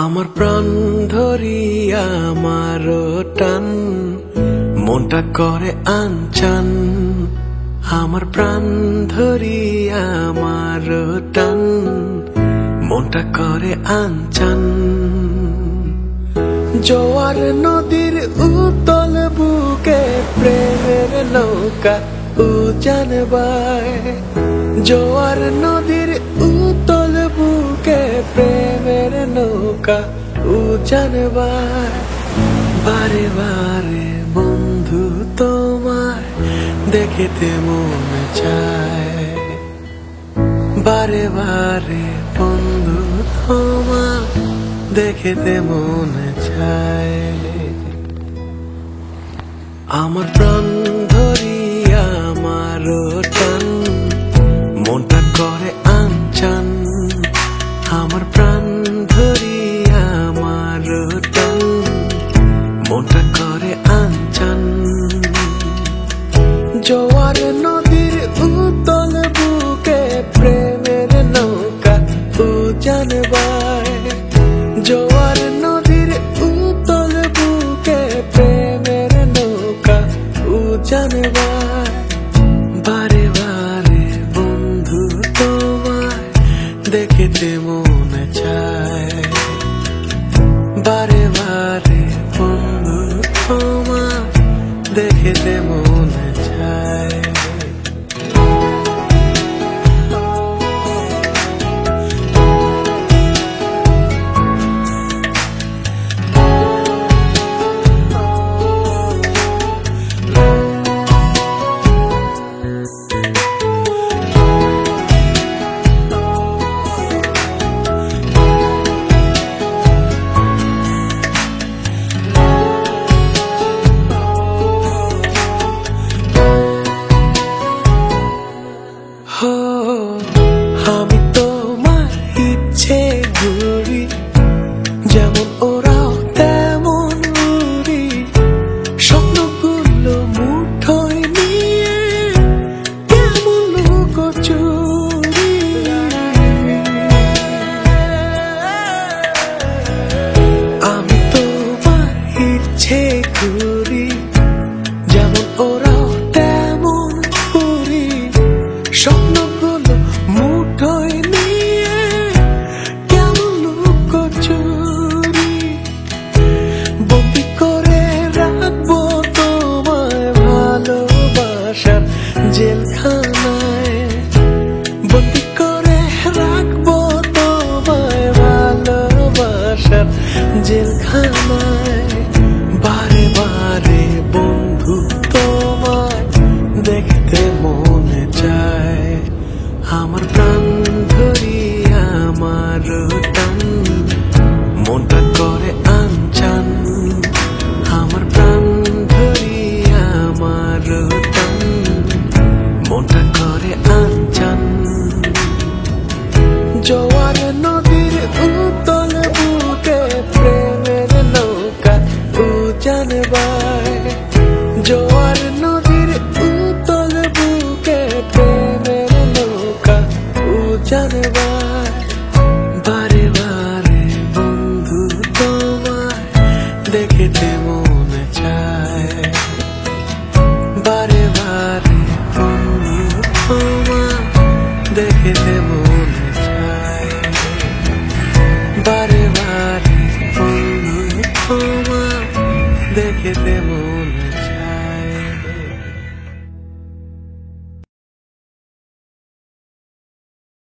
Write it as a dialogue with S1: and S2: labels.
S1: আমার প্রাণ ধরিয়া আমার টান মনটা করে আনচান। আমার প্রাণ ধরিয়া আমার টান মনটা করে আনচান। জোয়ার নদীর উতল বুকে প্রেমের নৌকা উজান বায়। জোয়ার নদীর উতল বুকে প্রেমের নৌকা উজান বায়। বারে বারে বন্ধু তোমায় দেখিতে মনে চায়। বারে বারে বন্ধু তোমায় দেখিতে মনে চায়। আমার প্রাণ ধরিয়া আমার টান মনটা করে আনচান। আমার প্রাণ ধরিয়া আমার টান মনটা করে আনচান। জোয়ার নদীর উতল বুকে প্রেমের নৌকা উজান বায়। জোয়ার নদীর উতল বুকে প্রেমের নৌকা উজান বায়। বারে বারে বন্ধু তোমায় দেখিতে মনে চায়। বারে বারে বন্ধু তোমায় দেখিতে মনে চায়। আমি তোমার ইচ্ছে ঘুরি, যেমন ওরাও তেমন উড়ি। স্বপ্নগুলো মুঠোয় নিয়ে কেমন লুকোচুরি। আমি তোমার ইচ্ছে ঘুরি, যেমন ওরাও তেমন উড়ি। স্বপ্নগুলো মুঠোয় নিয়ে কেমন লুকোচুরি। বন্দি করে রাখবো তোমায় ভালোবাসার জেলখানায়। বন্দি করে রাখবো তোমায় ভালোবাসার জেলখানায়। বারে বারে বন্ধু তোমায় দেখতে মনে চায়। আমার প্রাণ ধরিয়া আমার টান মনটা করে আনচান। আমার প্রাণ ধরিয়া আমার টান মনটা করে আনচান। জোয়ার নদীর উতল বুকে প্রেমের নৌকা উজান বায়। জোয়ার নদীর উতল বুকে প্রেমের নৌকা উজান বায়। বারে বারে বন্ধু তোমায় দেখিতে মনে চায়। বারে বারে বন্ধু তোমায় দেখিতে মনে চায়। বারে বারে বন্ধু তোমায় দেখিতে মনে